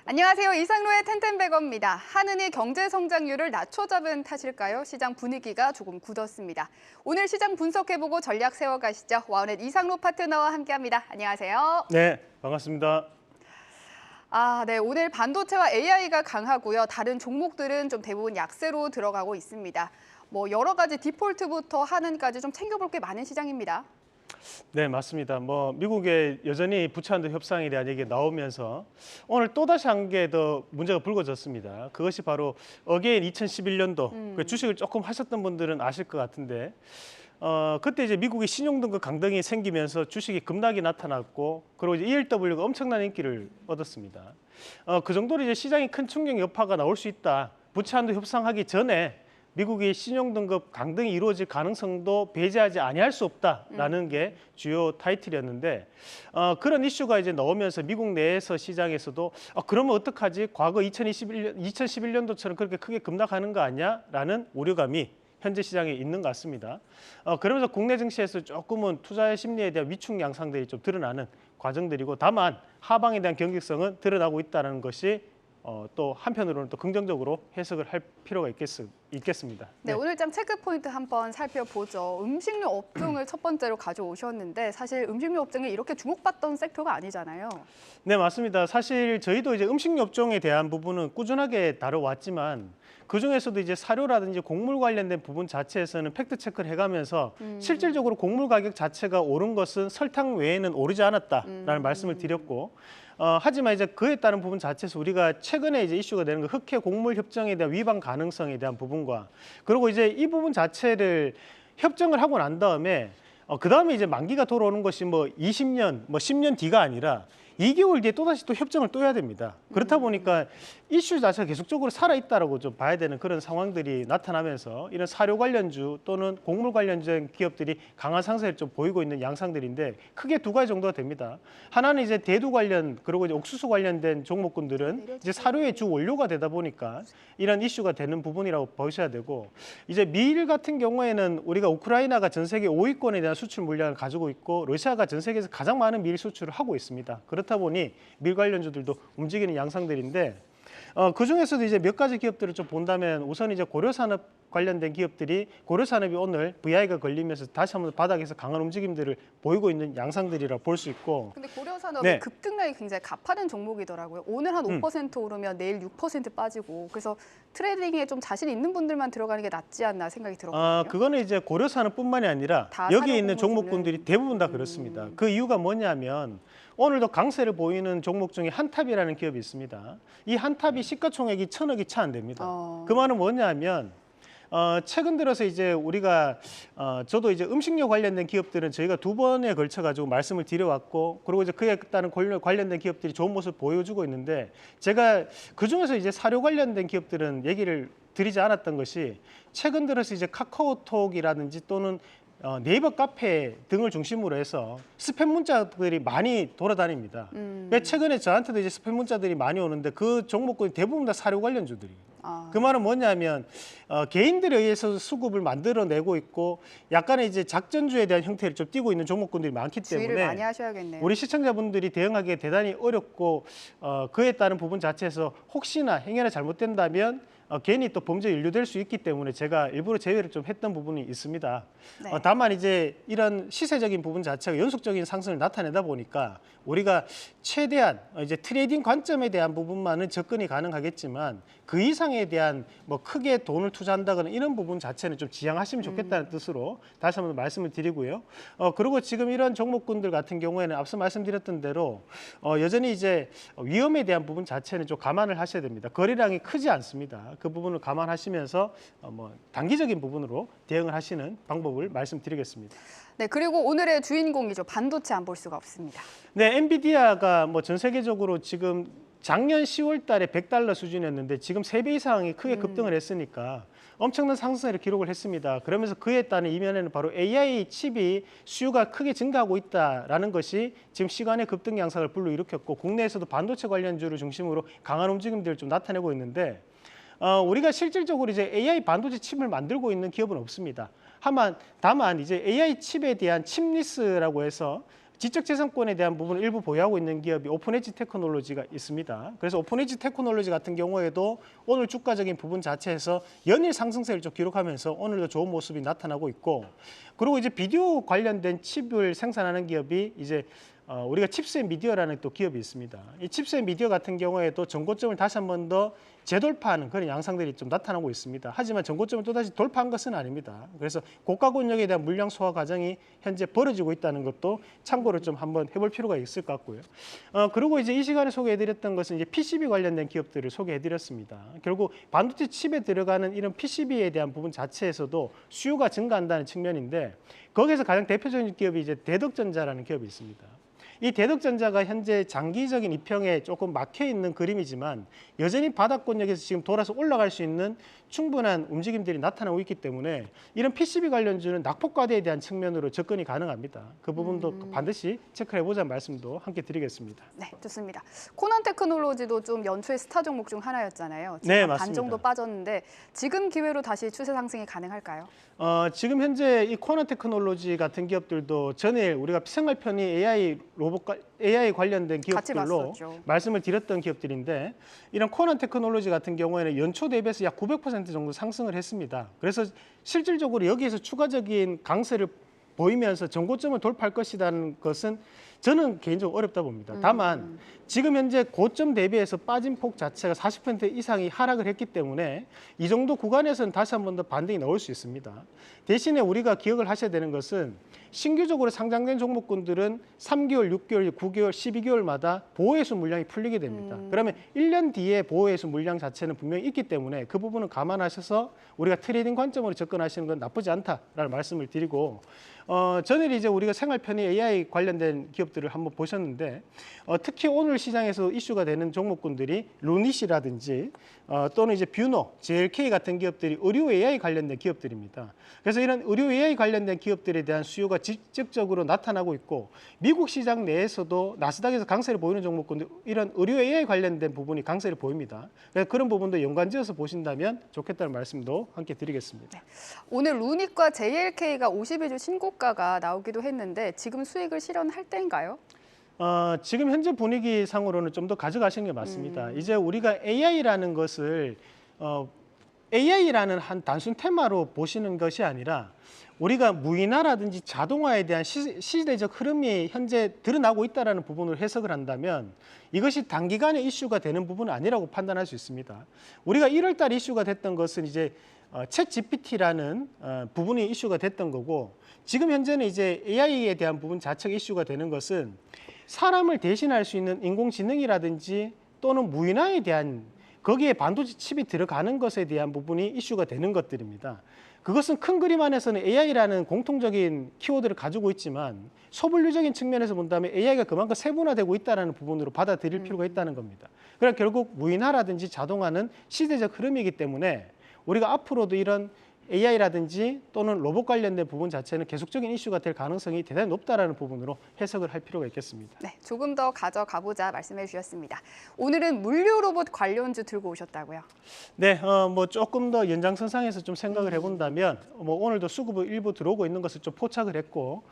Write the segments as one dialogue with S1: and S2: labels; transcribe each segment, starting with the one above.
S1: 안녕하세요. 이상로의 텐텐베거입니다. 한은이 경제 성장률을 낮춰잡은 탓일까요? 시장 분위기가 조금 굳었습니다. 오늘 시장 분석해보고 전략 세워가시죠. 와우넷 이상로 파트너와 함께합니다. 안녕하세요.
S2: 네, 반갑습니다.
S1: 네. 오늘 반도체와 AI가 강하고요. 다른 종목들은 좀 대부분 약세로 들어가고 있습니다. 여러 가지 디폴트부터 한은까지 좀 챙겨볼 게 많은 시장입니다.
S2: 네, 맞습니다. 미국의 여전히 부채한도 협상에 대한 얘기가 나오면서 오늘 또다시 한 개 더 문제가 불거졌습니다. 그것이 바로 어게인 2011년도 그 주식을 조금 하셨던 분들은 아실 것 같은데 그때 이제 미국의 신용등급 강등이 생기면서 주식이 급락이 나타났고 그리고 이제 ELW가 엄청난 인기를 얻었습니다. 그 정도로 이제 시장이 큰 충격 여파가 나올 수 있다. 부채한도 협상하기 전에 미국의 신용등급 강등이 이루어질 가능성도 배제하지 아니할 수 없다라는 게 주요 타이틀이었는데 그런 이슈가 이제 나오면서 미국 내에서 시장에서도 그러면 어떡하지? 과거 2011년도처럼 그렇게 크게 급락하는 거 아니야?라는 우려감이 현재 시장에 있는 것 같습니다. 그러면서 국내 증시에서 조금은 투자의 심리에 대한 위축 양상들이 좀 드러나는 과정들이고 다만 하방에 대한 경직성은 드러나고 있다는 것이 또 한편으로는 또 긍정적으로 해석을 할 필요가 있겠습니다.
S1: 네, 오늘장 체크 포인트 한번 살펴보죠. 음식료 업종을 첫 번째로 가져오셨는데 사실 음식료 업종이 이렇게 주목받던 섹터가 아니잖아요.
S2: 네, 맞습니다. 사실 저희도 이제 음식료 업종에 대한 부분은 꾸준하게 다뤄왔지만 그중에서도 이제 사료라든지 곡물 관련된 부분 자체에서는 팩트 체크를 해가면서 실질적으로 곡물 가격 자체가 오른 것은 설탕 외에는 오르지 않았다라는 말씀을 드렸고 하지만 이제 그에 따른 부분 자체에서 우리가 최근에 이제 이슈가 되는 거 흑해 곡물 협정에 대한 위반 가능성에 대한 부분과 그리고 이제 이 부분 자체를 협정을 하고 난 다음에 그 다음에 이제 만기가 돌아오는 것이 20년, 10년 뒤가 아니라 2개월 뒤에 또다시 또 협정을 또 해야 됩니다. 그렇다 보니까 이슈 자체가 계속적으로 살아있다라고 좀 봐야 되는 그런 상황들이 나타나면서 이런 사료 관련주 또는 곡물 관련된 기업들이 강한 상세를 좀 보이고 있는 양상들인데 크게 두 가지 정도가 됩니다. 하나는 이제 대두 관련 그리고 이제 옥수수 관련된 종목군들은 이제 사료의 주 원료가 되다 보니까 이런 이슈가 되는 부분이라고 보셔야 되고 이제 밀 같은 경우에는 우리가 우크라이나가 전 세계 5위권에 대한 수출 물량을 가지고 있고 러시아가 전 세계에서 가장 많은 밀 수출을 하고 있습니다. 그렇다 보니 밀 관련주들도 움직이는 양상들인데 그중에서도 이제 몇 가지 기업들을 좀 본다면 우선 이제 고려산업 관련된 기업들이 고려산업이 오늘 VI가 걸리면서 다시 한번 바닥에서 강한 움직임들을 보이고 있는 양상들이라 볼 수 있고.
S1: 근데 고려산업이 급등락이 굉장히 가파른 종목이더라고요. 오늘 한 5% 오르면 내일 6% 빠지고 그래서 트레이딩에 좀 자신 있는 분들만 들어가는 게 낫지 않나 생각이 들었거든요.
S2: 그거는 이제 고려산업뿐만이 아니라 여기 있는 종목군들이 대부분 다 그렇습니다. 그 이유가 뭐냐면 오늘도 강세를 보이는 종목 중에 한탑이라는 기업이 있습니다. 이 한탑이 시가총액이 1,000억이 채 안 됩니다. 그 말은 뭐냐면 최근 들어서 이제 우리가 저도 이제 음식료 관련된 기업들은 저희가 두 번에 걸쳐 가지고 말씀을 드려왔고 그리고 이제 그에 따른 관련된 기업들이 좋은 모습 보여주고 있는데 제가 그 중에서 이제 사료 관련된 기업들은 얘기를 드리지 않았던 것이 최근 들어서 이제 카카오톡이라든지 또는 네이버 카페 등을 중심으로 해서 스팸 문자들이 많이 돌아다닙니다. 최근에 저한테도 이제 스팸 문자들이 많이 오는데 그 종목군이 대부분 다 사료 관련주들이에요. 그 말은 뭐냐면 개인들에 의해서 수급을 만들어내고 있고 약간의 이제 작전주에 대한 형태를 좀 띠고 있는 종목군들이 많기 때문에
S1: 주의를 많이 하셔야겠네요.
S2: 우리 시청자분들이 대응하기에 대단히 어렵고 그에 따른 부분 자체에서 혹시나 행여나 잘못된다면 괜히 또 범죄에 연루될 수 있기 때문에 제가 일부러 제외를 좀 했던 부분이 있습니다.
S1: 네.
S2: 다만 이제 이런 시세적인 부분 자체가 연속적인 상승을 나타내다 보니까 우리가 최대한 이제 트레이딩 관점에 대한 부분만은 접근이 가능하겠지만 그 이상에 대한 크게 돈을 투자한다거나 이런 부분 자체는 좀 지양하시면 좋겠다는 뜻으로 다시 한번 말씀을 드리고요. 그리고 지금 이런 종목군들 같은 경우에는 앞서 말씀드렸던 대로 여전히 이제 위험에 대한 부분 자체는 좀 감안을 하셔야 됩니다. 거래량이 크지 않습니다. 그 부분을 감안하시면서 단기적인 부분으로 대응을 하시는 방법을 말씀드리겠습니다.
S1: 네, 그리고 오늘의 주인공이죠. 반도체 안 볼 수가 없습니다.
S2: 네, 엔비디아가 전 세계적으로 지금 작년 10월 달에 $100 수준이었는데 지금 3배 이상이 크게 급등을 했으니까 엄청난 상승세를 기록을 했습니다. 그러면서 그에 따른 이면에는 바로 AI 칩이 수요가 크게 증가하고 있다라는 것이 지금 시간의 급등 양상을 불러일으켰고 국내에서도 반도체 관련주를 중심으로 강한 움직임들을 좀 나타내고 있는데 우리가 실질적으로 이제 AI 반도체 칩을 만들고 있는 기업은 없습니다. 다만 이제 AI 칩에 대한 칩리스라고 해서 지적재산권에 대한 부분을 일부 보유하고 있는 기업이 오픈엣지 테크놀로지가 있습니다. 그래서 오픈엣지 테크놀로지 같은 경우에도 오늘 주가적인 부분 자체에서 연일 상승세를 좀 기록하면서 오늘도 좋은 모습이 나타나고 있고, 그리고 이제 비디오 관련된 칩을 생산하는 기업이 이제 우리가 칩스앤미디어라는 또 기업이 있습니다. 이 칩스앤미디어 같은 경우에도 전고점을 다시 한 번 더 재돌파하는 그런 양상들이 좀 나타나고 있습니다. 하지만 전고점을 또다시 돌파한 것은 아닙니다. 그래서 고가 권역에 대한 물량 소화 과정이 현재 벌어지고 있다는 것도 참고를 좀 한번 해볼 필요가 있을 것 같고요. 그리고 이제 이 시간에 소개해드렸던 것은 이제 PCB 관련된 기업들을 소개해드렸습니다. 결국 반도체 칩에 들어가는 이런 PCB에 대한 부분 자체에서도 수요가 증가한다는 측면인데, 거기에서 가장 대표적인 기업이 이제 대덕전자라는 기업이 있습니다. 이 대덕전자가 현재 장기적인 이평에 조금 막혀 있는 그림이지만 여전히 바닥권역에서 지금 돌아서 올라갈 수 있는 충분한 움직임들이 나타나고 있기 때문에 이런 PCB 관련주는 낙폭과대에 대한 측면으로 접근이 가능합니다. 그 부분도 반드시 체크해 보자는 말씀도 함께 드리겠습니다.
S1: 네, 좋습니다. 코난 테크놀로지도 좀 연초의 스타 종목 중 하나였잖아요. 지금
S2: 네,
S1: 반
S2: 맞습니다.
S1: 정도 빠졌는데 지금 기회로 다시 추세 상승이 가능할까요?
S2: 지금 현재 이 코난 테크놀로지 같은 기업들도 전에 우리가 생활 편의 AI 관련된
S1: 같이
S2: 기업들로
S1: 봤었죠.
S2: 말씀을 드렸던 기업들인데, 이런 코난 테크놀로지 같은 경우에는 연초 대비해서 약 900% 정도 상승을 했습니다. 그래서 실질적으로 여기에서 추가적인 강세를 보이면서 전고점을 돌파할 것이라는 것은 저는 개인적으로 어렵다 봅니다. 다만 지금 현재 고점 대비해서 빠진 폭 자체가 40% 이상이 하락을 했기 때문에 이 정도 구간에서는 다시 한 번 더 반등이 나올 수 있습니다. 대신에 우리가 기억을 하셔야 되는 것은 신규적으로 상장된 종목군들은 3개월, 6개월, 9개월, 12개월마다 보호해수 물량이 풀리게 됩니다. 그러면 1년 뒤에 보호해수 물량 자체는 분명히 있기 때문에 그 부분은 감안하셔서 우리가 트레이딩 관점으로 접근하시는 건 나쁘지 않다라는 말씀을 드리고, 전에 이제 우리가 생활 편의 AI 관련된 기업들을 한번 보셨는데, 특히 오늘 시장에서 이슈가 되는 종목군들이 루닛이라든지 또는 이제 뷰노, JLK 같은 기업들이 의료 AI 관련된 기업들입니다. 그래서 이런 의료 AI 관련된 기업들에 대한 수요가 직접적으로 나타나고 있고, 미국 시장 내에서도 나스닥에서 강세를 보이는 종목군들, 이런 의료 AI 관련된 부분이 강세를 보입니다. 그래서 그런 부분도 연관지어서 보신다면 좋겠다는 말씀도 함께 드리겠습니다.
S1: 오늘 루닛과 JLK가 52주 신고가가 나오기도 했는데 지금 수익을 실현할 때인가요?
S2: 지금 현재 분위기 상으로는 좀 더 가져가시는 게 맞습니다. 이제 우리가 AI라는 것을 AI라는 한 단순 테마로 보시는 것이 아니라 우리가 무인화라든지 자동화에 대한 시대적 흐름이 현재 드러나고 있다는 부분을 해석을 한다면 이것이 단기간에 이슈가 되는 부분은 아니라고 판단할 수 있습니다. 우리가 1월 달 이슈가 됐던 것은 이제 챗 GPT라는 부분이 이슈가 됐던 거고, 지금 현재는 이제 AI에 대한 부분 자체가 이슈가 되는 것은 사람을 대신할 수 있는 인공지능이라든지 또는 무인화에 대한, 거기에 반도체 칩이 들어가는 것에 대한 부분이 이슈가 되는 것들입니다. 그것은 큰 그림 안에서는 AI라는 공통적인 키워드를 가지고 있지만 소분류적인 측면에서 본다면 AI가 그만큼 세분화되고 있다는 부분으로 받아들일 필요가 있다는 겁니다. 그러니까 결국 무인화라든지 자동화는 시대적 흐름이기 때문에 우리가 앞으로도 이런 AI라든지 또는 로봇 관련된 부분 자체는 계속적인 이슈가 될 가능성이 대단히 높다는 부분으로 해석을 할 필요가 있겠습니다.
S1: 네, 조금 더 가져가보자 말씀해 주셨습니다. 오늘은 물류 로봇 관련주 들고 오셨다고요?
S2: 네, 뭐 조금 더 연장선상에서 좀 생각을 해본다면 오늘도 수급이 일부 들어오고 있는 것을 좀 포착을 했고,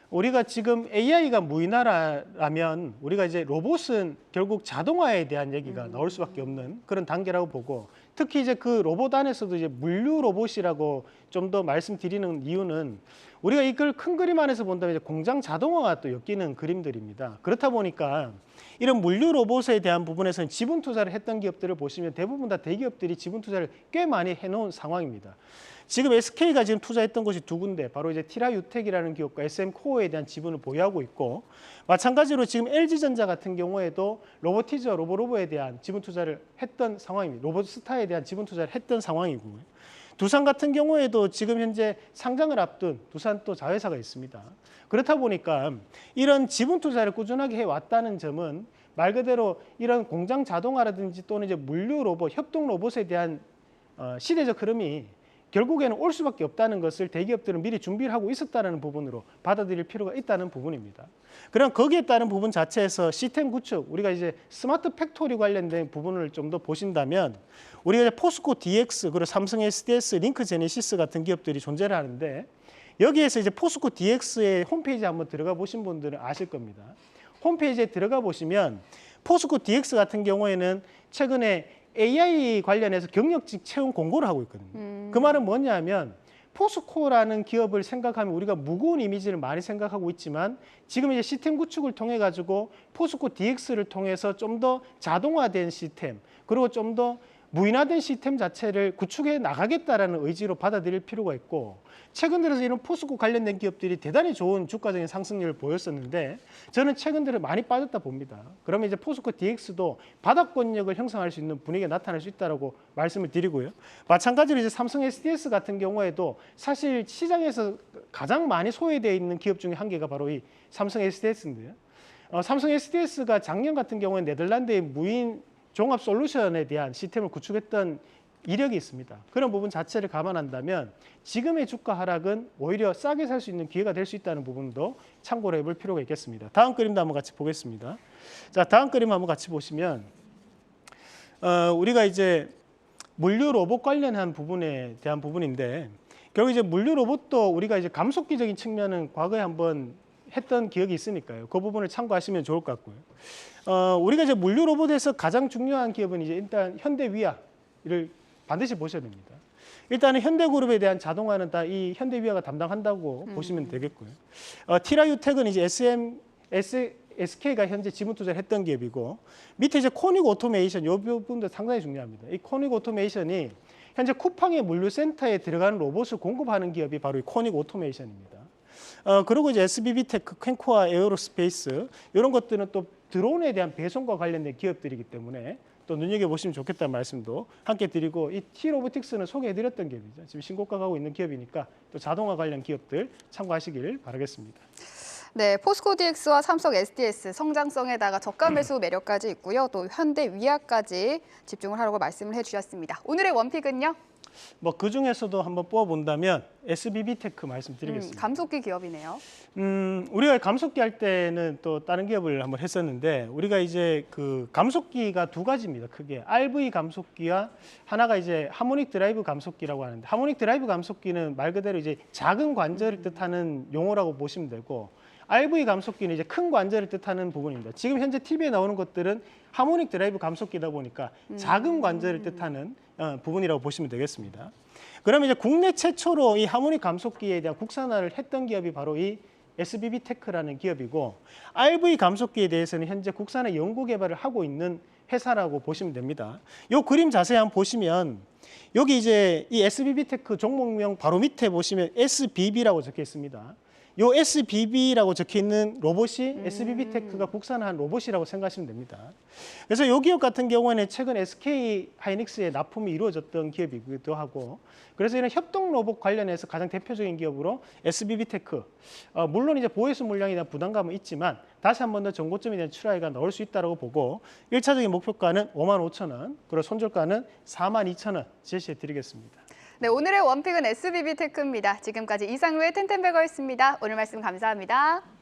S2: 우리가 지금 AI가 무인화라면 우리가 이제 로봇은 결국 자동화에 대한 얘기가 나올 수밖에 없는 그런 단계라고 보고, 특히 이제 그 로봇 안에서도 이제 물류 로봇이라고 좀 더 말씀드리는 이유는 우리가 이걸 큰 그림 안에서 본다면 이제 공장 자동화가 또 엮이는 그림들입니다. 그렇다 보니까 이런 물류 로봇에 대한 부분에서는 지분 투자를 했던 기업들을 보시면 대부분 다 대기업들이 지분 투자를 꽤 많이 해놓은 상황입니다. 지금 SK가 지금 투자했던 곳이 두 군데, 바로 이제 티라유텍이라는 기업과 SM코어에 대한 지분을 보유하고 있고, 마찬가지로 지금 LG전자 같은 경우에도 로보티즈와 로보로보에 대한 지분 투자를 했던 상황입니다. 로보스타에 대한 지분 투자를 했던 상황이고요. 두산 같은 경우에도 지금 현재 상장을 앞둔 두산 또 자회사가 있습니다. 그렇다 보니까 이런 지분 투자를 꾸준하게 해왔다는 점은 말 그대로 이런 공장 자동화라든지 또는 이제 물류 로봇, 협동 로봇에 대한 시대적 흐름이 결국에는 올 수밖에 없다는 것을 대기업들은 미리 준비를 하고 있었다는 부분으로 받아들일 필요가 있다는 부분입니다. 그럼 거기에 따른 부분 자체에서 시스템 구축, 우리가 이제 스마트 팩토리 관련된 부분을 좀 더 보신다면 우리가 이제 포스코 DX, 그리고 삼성 SDS, 링크 제네시스 같은 기업들이 존재를 하는데, 여기에서 이제 포스코 DX의 홈페이지 한번 들어가 보신 분들은 아실 겁니다. 홈페이지에 들어가 보시면 포스코 DX 같은 경우에는 최근에 AI 관련해서 경력직 채용 공고를 하고 있거든요. 그 말은 뭐냐면 포스코라는 기업을 생각하면 우리가 무거운 이미지를 많이 생각하고 있지만 지금 이제 시스템 구축을 통해 가지고 포스코 DX를 통해서 좀 더 자동화된 시스템 그리고 좀 더 무인화된 시스템 자체를 구축해 나가겠다라는 의지로 받아들일 필요가 있고 최근 들어서 이런 포스코 관련된 기업들이 대단히 좋은 주가적인 상승률을 보였었는데 저는 최근 들어 많이 빠졌다 봅니다. 그러면 이제 포스코 DX도 바닥권력을 형성할 수 있는 분위기가 나타날 수 있다고 말씀을 드리고요. 마찬가지로 이제 삼성 SDS 같은 경우에도 사실 시장에서 가장 많이 소외되어 있는 기업 중에 한 개가 바로 이 삼성 SDS인데요. 삼성 SDS가 작년 같은 경우에 네덜란드의 무인 종합 솔루션에 대한 시스템을 구축했던 이력이 있습니다. 그런 부분 자체를 감안한다면 지금의 주가 하락은 오히려 싸게 살 수 있는 기회가 될 수 있다는 부분도 참고를 해볼 필요가 있겠습니다. 다음 그림도 한번 같이 보겠습니다. 자, 다음 그림 한번 같이 보시면 우리가 이제 물류 로봇 관련한 부분에 대한 부분인데 결국 이제 물류 로봇도 우리가 이제 감속기적인 측면은 과거에 한번 했던 기억이 있으니까요. 그 부분을 참고하시면 좋을 것 같고요. 우리가 이제 물류 로봇에서 가장 중요한 기업은 이제 일단 현대위아를 반드시 보셔야 됩니다. 일단은 현대그룹에 대한 자동화는 다 이 현대위아가 담당한다고 보시면 되겠고요. 티라유텍은 이제 SK가 현재 지분 투자를 했던 기업이고 밑에 이제 코닉 오토메이션 이 부분도 상당히 중요합니다. 이 코닉 오토메이션이 현재 쿠팡의 물류센터에 들어가는 로봇을 공급하는 기업이 바로 이 코닉 오토메이션입니다. 그리고 이제 SBB테크, 퀸코아, 에어로스페이스 이런 것들은 또 드론에 대한 배송과 관련된 기업들이기 때문에 또 눈여겨보시면 좋겠다는 말씀도 함께 드리고 이 T-로보틱스는 소개해드렸던 기업이죠. 지금 신고가 가고 있는 기업이니까 또 자동화 관련 기업들 참고하시길 바라겠습니다.
S1: 네, 포스코 DX와 삼성 SDS 성장성에다가 저가 매수 매력까지 있고요. 또 현대 위아까지 집중을 하라고 말씀을 해주셨습니다. 오늘의 원픽은요?
S2: 뭐 그 중에서도 한번 뽑아본다면 SBB테크 말씀드리겠습니다.
S1: 감속기 기업이네요.
S2: 우리가 감속기 할 때는 또 다른 기업을 한번 했었는데 우리가 이제 그 감속기가 두 가지입니다. 크게 RV 감속기와 하나가 이제 하모닉 드라이브 감속기라고 하는데 하모닉 드라이브 감속기는 말 그대로 이제 작은 관절을 뜻하는 용어라고 보시면 되고 RV 감속기는 이제 큰 관절을 뜻하는 부분입니다. 지금 현재 TV에 나오는 것들은 하모닉 드라이브 감속기다 보니까 작은 관절을 뜻하는 부분이라고 보시면 되겠습니다. 그러면 이제 국내 최초로 이 하모닉 감속기에 대한 국산화를 했던 기업이 바로 이 SBB테크라는 기업이고 RV 감속기에 대해서는 현재 국산화 연구 개발을 하고 있는 회사라고 보시면 됩니다. 이 그림 자세히 한번 보시면 여기 이제 이 SBB테크 종목명 바로 밑에 보시면 SBB라고 적혀 있습니다. 요 SBB라고 적혀 있는 로봇이 SBB테크가 국산화한 로봇이라고 생각하시면 됩니다. 그래서 이 기업 같은 경우에는 최근 SK 하이닉스에 납품이 이루어졌던 기업이기도 하고 그래서 이런 협동 로봇 관련해서 가장 대표적인 기업으로 SBB테크 물론 이제 보해수 물량에 대한 부담감은 있지만 다시 한 번 더 전고점에 대한 출하가 나올 수 있다고 보고 1차적인 목표가는 55,000원 그리고 손절가는 42,000원 제시해 드리겠습니다.
S1: 네, 오늘의 원픽은 SBB테크입니다. 지금까지 이상로의 텐텐베거였습니다. 오늘 말씀 감사합니다.